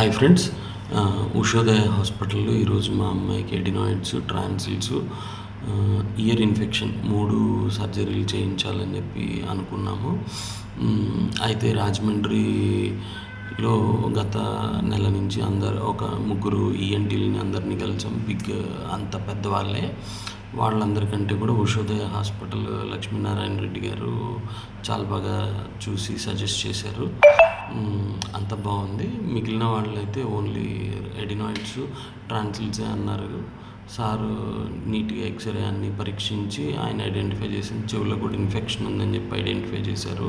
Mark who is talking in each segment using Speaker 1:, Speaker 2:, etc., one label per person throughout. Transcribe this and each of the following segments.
Speaker 1: Hi friends. Ushodaya హాస్పిటల్‌లో ఈరోజు మా అమ్మాయికి ఎడినాయిడ్స్, ట్రాన్సిల్స్, ఇయర్ ఇన్ఫెక్షన్ 3 సర్జరీలు చేయించాలని చెప్పి అనుకున్నాము. అయితే రాజమండ్రిలో గత నెల నుంచి ఒక ముగ్గురు ఈఎన్టీలని అందరినీ కలిసాం. అంత పెద్దవాళ్ళే. వాళ్ళందరికంటే కూడా ఉషోదయ హాస్పిటల్ లక్ష్మీనారాయణ రెడ్డి గారు చాలా బాగా చూసి సజెస్ట్ చేశారు. అంత బాగుంది. మిగిలిన వాళ్ళైతే ఓన్లీ ఎడినాయిడ్స్, ట్రాన్సిల్సే అన్నారు. సారు నీట్గా ఎక్స్రే అన్నీ పరీక్షించి ఆయన ఐడెంటిఫై చేసి చెవిలో కూడా ఇన్ఫెక్షన్ ఉందని చెప్పి ఐడెంటిఫై చేశారు.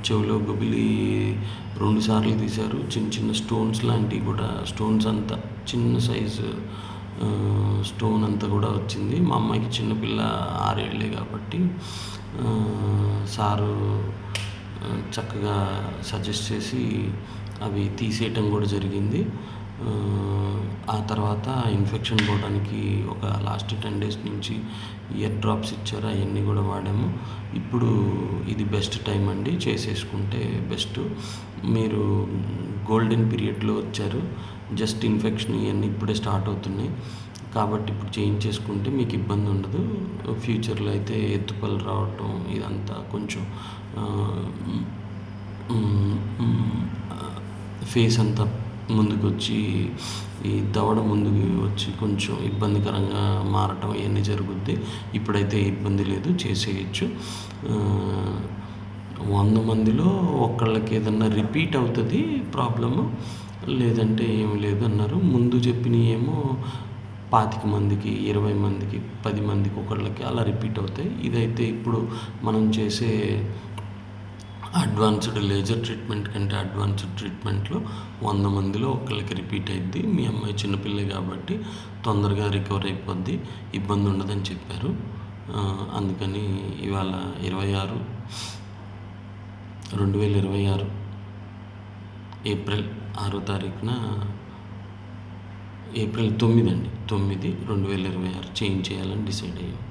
Speaker 1: చెవిలో గుబిలి 2 సార్లు తీశారు. చిన్న చిన్న స్టోన్స్ లాంటివి కూడా, స్టోన్స్ అంతా చిన్న సైజు స్టోన్ అంతా కూడా వచ్చింది. మా అమ్మాయికి చిన్నపిల్ల 6 ఏళ్ళే కాబట్టి సారు చక్కగా సజెస్ట్ చేసి అవి తీసేయటం కూడా జరిగింది. ఆ తర్వాత ఇన్ఫెక్షన్ పోవడానికి ఒక లాస్ట్ 10 డేస్ నుంచి ఇయర్ డ్రాప్స్ ఇచ్చారు. అవన్నీ కూడా వాడాము. ఇప్పుడు ఇది బెస్ట్ టైం అండి, చేసేసుకుంటే బెస్ట్. మీరు గోల్డెన్ పీరియడ్లో వచ్చారు. జస్ట్ ఇన్ఫెక్షన్ ఇవన్నీ ఇప్పుడే స్టార్ట్ అవుతున్నాయి కాబట్టి ఇప్పుడు చేయించేసుకుంటే మీకు ఇబ్బంది ఉండదు. ఫ్యూచర్లో అయితే ఎత్తుపళ్ళు రావటం ఇదంతా కొంచెం ఫేస్ అంతా ముందుకు వచ్చి ఈ దవడ ముందుకు వచ్చి కొంచెం ఇబ్బందికరంగా మారటం ఇవన్నీ జరుగుద్ది. ఇప్పుడైతే ఇబ్బంది లేదు, చేసేయచ్చు. 100 మందిలో ఒకళ్ళకి ఏదన్నా రిపీట్ అవుతుంది ప్రాబ్లము, లేదంటే ఏమి లేదన్నారు. ముందు చెప్పినవి ఏమో 25 మందికి, 20 మందికి, 10 మందికి ఒకళ్ళకి అలా రిపీట్ అవుతాయి. ఇదైతే ఇప్పుడు మనం చేసే అడ్వాన్స్డ్ లేజర్ ట్రీట్మెంట్ కంటే అడ్వాన్స్డ్ ట్రీట్మెంట్లో 100 మందిలో ఒకళ్ళకి రిపీట్ అయింది. మీ అమ్మాయి చిన్నపిల్లే కాబట్టి తొందరగా రికవర్ అయిపోద్ది, ఇబ్బంది ఉండదని చెప్పారు. అందుకని ఇవాళ 2026 ఏప్రిల్ 6వ తారీఖున, ఏప్రిల్ 9 2026 చేంజ్ చేయాలని డిసైడ్ అయ్యాం.